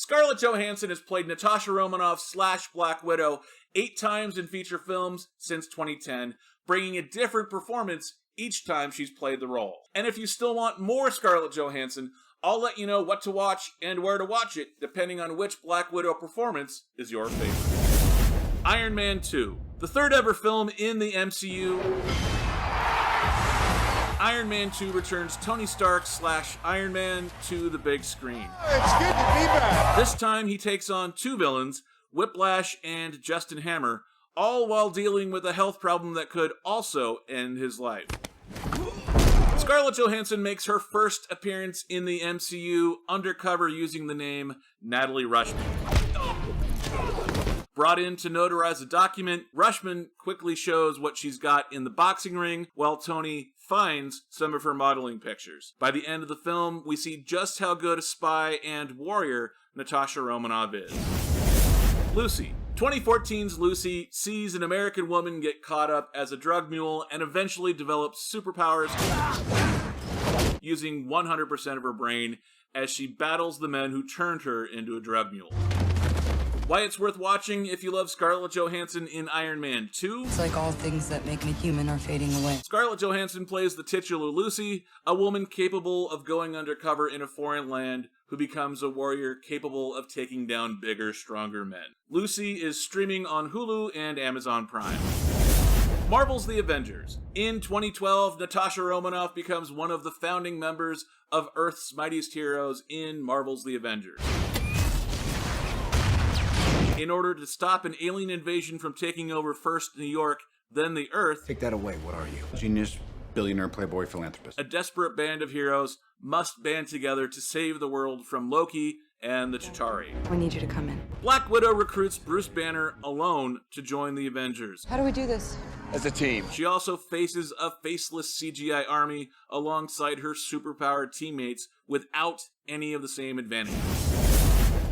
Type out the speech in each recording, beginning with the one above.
Scarlett Johansson has played Natasha Romanoff / Black Widow 8 times in feature films since 2010, bringing a different performance each time she's played the role. And if you still want more Scarlett Johansson, I'll let you know what to watch and where to watch it, depending on which Black Widow performance is your favorite. Iron Man 2, the third ever film in the MCU. Iron Man 2 returns Tony Stark / Iron Man to the big screen. It's good to be back. This time he takes on 2 villains, Whiplash and Justin Hammer, all while dealing with a health problem that could also end his life. Scarlett Johansson makes her first appearance in the MCU undercover using the name Natalie Rushman. Brought in to notarize a document, Rushman quickly shows what she's got in the boxing ring, while Tony finds some of her modeling pictures. By the end of the film, we see just how good a spy and warrior Natasha Romanoff is. Lucy. 2014's Lucy sees an American woman get caught up as a drug mule and eventually develops superpowers using 100% of her brain as she battles the men who turned her into a drug mule. Why it's worth watching if you love Scarlett Johansson in Iron Man 2. It's like all things that make me human are fading away. Scarlett Johansson plays the titular Lucy, a woman capable of going undercover in a foreign land who becomes a warrior capable of taking down bigger, stronger men. Lucy is streaming on Hulu and Amazon Prime. Marvel's The Avengers. In 2012, Natasha Romanoff becomes one of the founding members of Earth's mightiest heroes in Marvel's The Avengers. In order to stop an alien invasion from taking over first New York, then the Earth... Take that away, what are you? Genius, billionaire, playboy, philanthropist. A desperate band of heroes must band together to save the world from Loki and the Chitauri. We need you to come in. Black Widow recruits Bruce Banner alone to join the Avengers. How do we do this? As a team. She also faces a faceless CGI army alongside her superpowered teammates without any of the same advantages.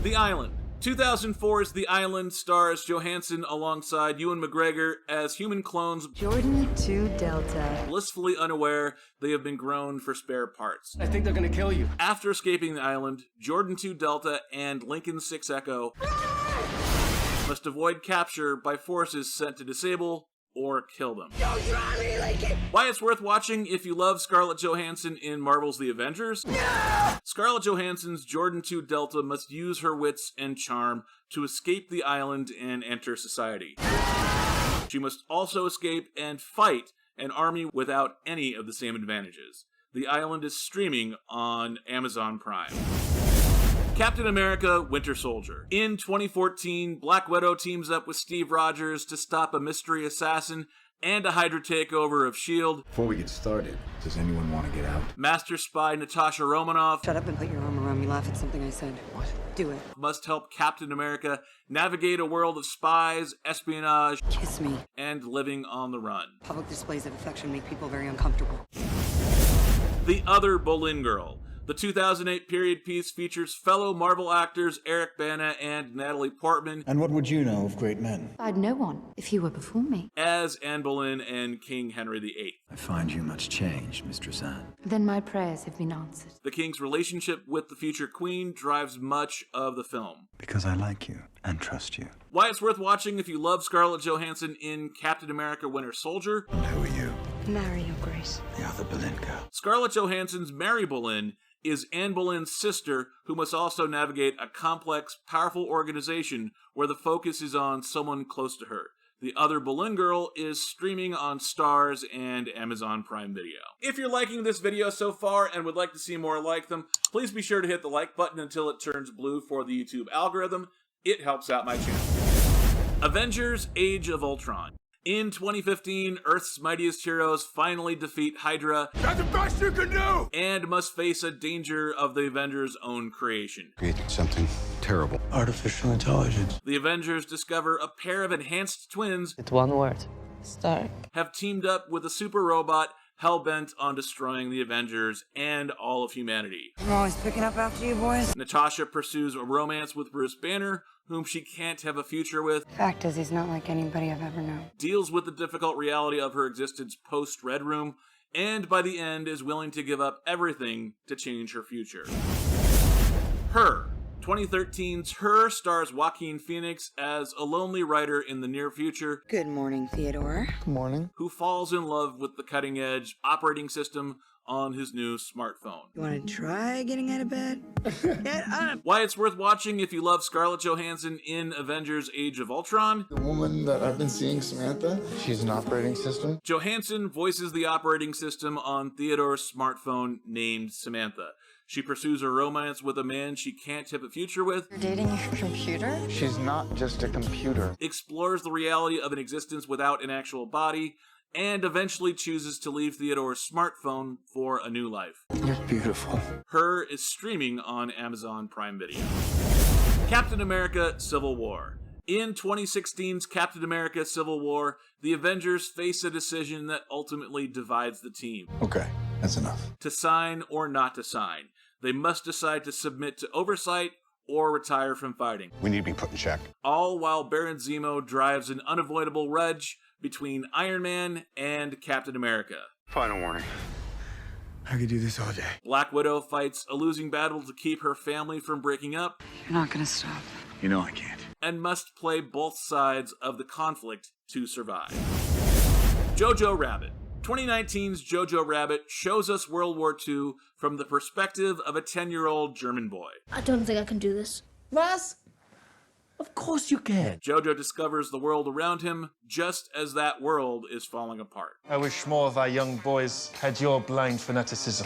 The Island. 2004's The Island stars Johansson alongside Ewan McGregor as human clones. Jordan 2 Delta. Blissfully unaware they have been grown for spare parts. I think they're gonna kill you. After escaping the island, Jordan 2 Delta and Lincoln 6 Echo must avoid capture by forces sent to disable or kill them. Why it's worth watching if you love Scarlett Johansson in Marvel's The Avengers? No! Scarlett Johansson's Jordan 2 Delta must use her wits and charm to escape the island and enter society. She must also escape and fight an army without any of the same advantages. The Island is streaming on Amazon Prime. Captain America: Winter Soldier. In 2014, Black Widow teams up with Steve Rogers to stop a mystery assassin and a Hydra takeover of S.H.I.E.L.D. Before we get started, does anyone want to get out? Master spy Natasha Romanoff Shut up and put your arm around me. Laugh at something I said. What? Do it. must help Captain America navigate a world of spies, espionage, Kiss me. and living on the run. Public displays of affection make people very uncomfortable. The Other Boleyn Girl. The 2008 period piece features fellow Marvel actors Eric Bana and Natalie Portman And what would you know of great men? I'd know one if you were before me. as Anne Boleyn and King Henry VIII. I find you much changed, Mistress Anne. Then my prayers have been answered. The king's relationship with the future queen drives much of the film. Because I like you and trust you. Why it's worth watching if you love Scarlett Johansson in Captain America: Winter Soldier. And who are you? Marry your grace. The other Boleyn girl. Scarlett Johansson's Mary Boleyn is Anne Boleyn's sister, who must also navigate a complex, powerful organization where the focus is on someone close to her. The Other Boleyn Girl is streaming on Starz and Amazon Prime Video. If you're liking this video so far and would like to see more like them, please be sure to hit the like button until it turns blue for the YouTube algorithm. It helps out my channel. Avengers: Age of Ultron. In 2015, Earth's mightiest heroes finally defeat Hydra. That's the best you can do! And must face a danger of the Avengers' own creation. Created something terrible. Artificial intelligence. The Avengers discover a pair of enhanced twins It's one word. Stark. have teamed up with a super robot hell-bent on destroying the Avengers and all of humanity. I'm always picking up after you boys. Natasha pursues a romance with Bruce Banner, whom she can't have a future with, Fact is, he's not like anybody I've ever known. deals with the difficult reality of her existence post-Red Room, and by the end is willing to give up everything to change her future. Her. 2013's Her stars Joaquin Phoenix as a lonely writer in the near future Good morning, Theodore. Good morning. who falls in love with the cutting-edge operating system on his new smartphone. You want to try getting out of bed? Get up! Why it's worth watching if you love Scarlett Johansson in Avengers Age of Ultron. The woman that I've been seeing, Samantha, she's an operating system. Johansson voices the operating system on Theodore's smartphone named Samantha. She pursues a romance with a man she can't have a future with, You're dating your computer? She's not just a computer. explores the reality of an existence without an actual body, and eventually chooses to leave Theodore's smartphone for a new life. You're beautiful. Her is streaming on Amazon Prime Video. Captain America Civil War. In 2016's Captain America Civil War, the Avengers face a decision that ultimately divides the team. Okay, that's enough. To sign or not to sign. They must decide to submit to oversight or retire from fighting. We need to be put in check. All while Baron Zemo drives an unavoidable wedge between Iron Man and Captain America. Final warning. I could do this all day. Black Widow fights a losing battle to keep her family from breaking up, You're not gonna stop. You know I can't. and must play both sides of the conflict to survive. Jojo Rabbit. 2019's Jojo Rabbit shows us World War II from the perspective of a 10-year-old German boy. I don't think I can do this. Was? Of course you can. Jojo discovers the world around him just as that world is falling apart. I wish more of our young boys had your blind fanaticism.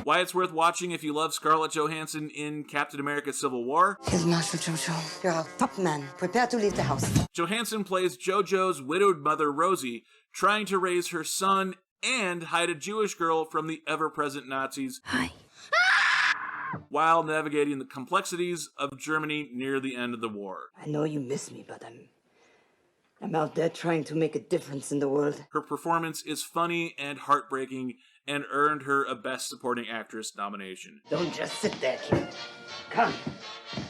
Why it's worth watching if you love Scarlett Johansson in Captain America Civil War. Here's Master Jojo. You're a top man. Prepare to leave the house. Johansson plays Jojo's widowed mother Rosie, trying to raise her son and hide a Jewish girl from the ever-present Nazis Hi. while navigating the complexities of Germany near the end of the war. I know you miss me, but I'm out there trying to make a difference in the world. Her performance is funny and heartbreaking and earned her a Best Supporting Actress nomination. Don't just sit there, kid. Come,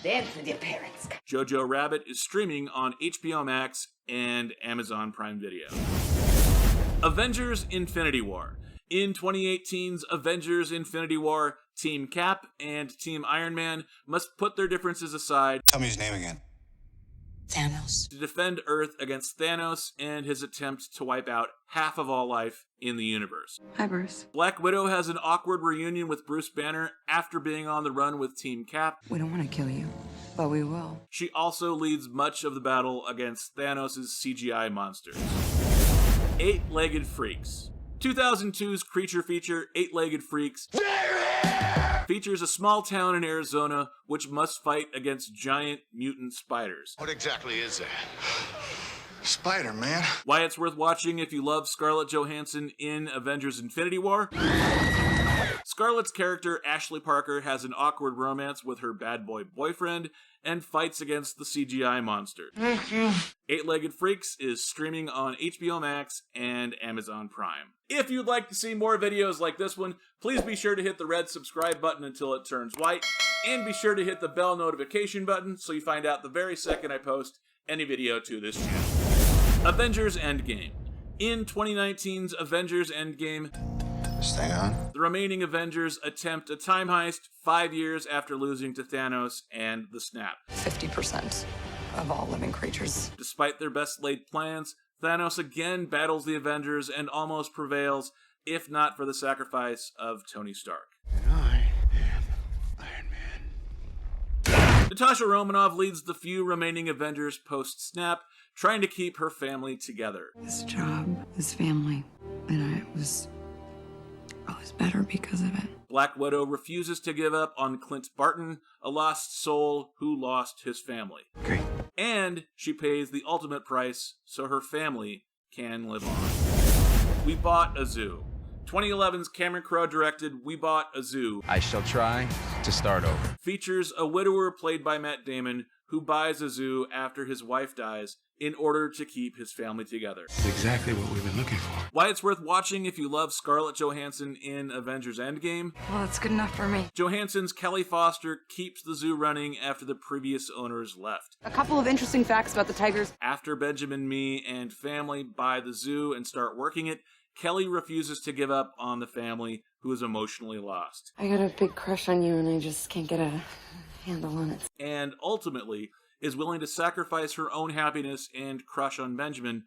dance with your parents. Jojo Rabbit is streaming on HBO Max and Amazon Prime Video. Avengers Infinity War. In 2018's Avengers Infinity War, Team Cap and Team Iron Man must put their differences aside Tell me his name again. Thanos. to defend Earth against Thanos and his attempt to wipe out half of all life in the universe. Hi, Bruce. Black Widow has an awkward reunion with Bruce Banner after being on the run with Team Cap. We don't want to kill you, but we will. She also leads much of the battle against Thanos' CGI monsters. Eight-Legged Freaks. 2002's creature feature, Eight-Legged Freaks, features a small town in Arizona which must fight against giant mutant spiders. What exactly is that? Spider-Man. Why it's worth watching if you love Scarlett Johansson in Avengers Infinity War. Scarlett's character, Ashley Parker, has an awkward romance with her bad boy boyfriend and fights against the CGI monster. Eight-Legged Freaks is streaming on HBO Max and Amazon Prime. If you'd like to see more videos like this one, please be sure to hit the red subscribe button until it turns white, and be sure to hit the bell notification button so you find out the very second I post any video to this channel. Avengers Endgame. In 2019's Avengers Endgame, Stay on. the remaining Avengers attempt a time heist 5 years after losing to Thanos and the Snap. 50% of all living creatures. Despite their best laid plans, Thanos again battles the Avengers and almost prevails, if not for the sacrifice of Tony Stark. I am Iron Man. Natasha Romanoff leads the few remaining Avengers post-Snap, trying to keep her family together. This job, this family, and I was better because of it. Black Widow refuses to give up on Clint Barton, a lost soul who lost his family. Okay. And she pays the ultimate price so her family can live on. We Bought a Zoo. 2011's Cameron Crowe directed We Bought a Zoo I shall try to start over. features a widower played by Matt Damon who buys a zoo after his wife dies in order to keep his family together. That's exactly what we've been looking for. Why it's worth watching if you love Scarlett Johansson in Avengers Endgame. Well, that's good enough for me. Johansson's Kelly Foster keeps the zoo running after the previous owners left. A couple of interesting facts about the tigers. After Benjamin Mee and family buy the zoo and start working it, Kelly refuses to give up on the family who is emotionally lost. I got a big crush on you and I just can't get a handle on it. and ultimately is willing to sacrifice her own happiness and crush on Benjamin,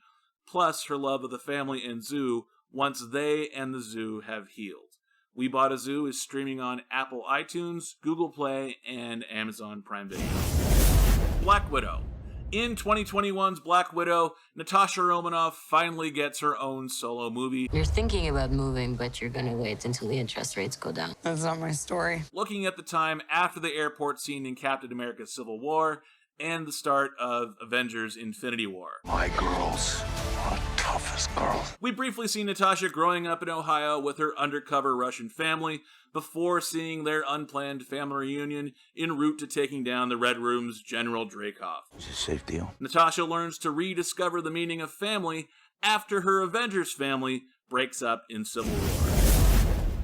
plus her love of the family and zoo once they and the zoo have healed. We Bought a Zoo is streaming on Apple iTunes, Google Play, and Amazon Prime Video. Black Widow. In 2021's Black Widow, Natasha Romanoff finally gets her own solo movie. You're thinking about moving, but you're gonna wait until the interest rates go down. That's not my story. Looking at the time after the airport scene in Captain America Civil War and the start of Avengers Infinity War. My girls are the toughest girls. We briefly see Natasha growing up in Ohio with her undercover Russian family before seeing their unplanned family reunion en route to taking down the Red Room's General Dreykov. Is it a safe deal? Natasha learns to rediscover the meaning of family after her Avengers family breaks up in Civil War.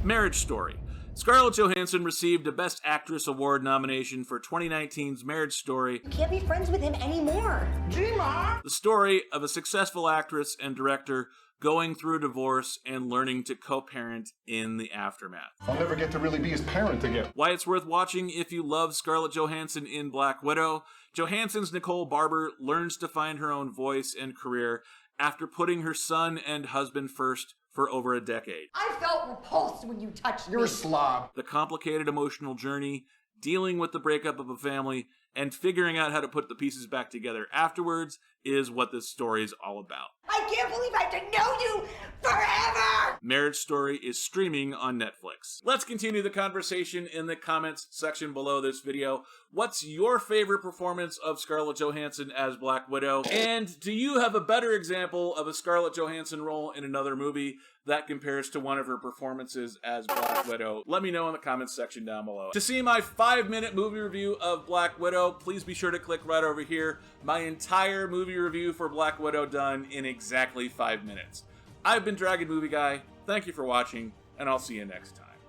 Marriage Story. Scarlett Johansson received a Best Actress Award nomination for 2019's Marriage Story. You can't be friends with him anymore. The story of a successful actress and director going through a divorce and learning to co-parent in the aftermath. I'll never get to really be his parent again. Why it's worth watching if you love Scarlett Johansson in Black Widow. Johansson's Nicole Barber learns to find her own voice and career after putting her son and husband first for over a decade. I felt repulsed when you touched me. You're a slob. The complicated emotional journey, dealing with the breakup of a family, and figuring out how to put the pieces back together afterwards is what this story is all about. I can't believe I have to know you forever! Marriage Story is streaming on Netflix. Let's continue the conversation in the comments section below this video. What's your favorite performance of Scarlett Johansson as Black Widow? And do you have a better example of a Scarlett Johansson role in another movie that compares to one of her performances as Black Widow? Let me know in the comments section down below. To see my 5-minute movie review of Black Widow, please be sure to click right over here. My entire movie review for Black Widow done in exactly 5 minutes. I've been Dragon Movie Guy. Thank you for watching, and I'll see you next time.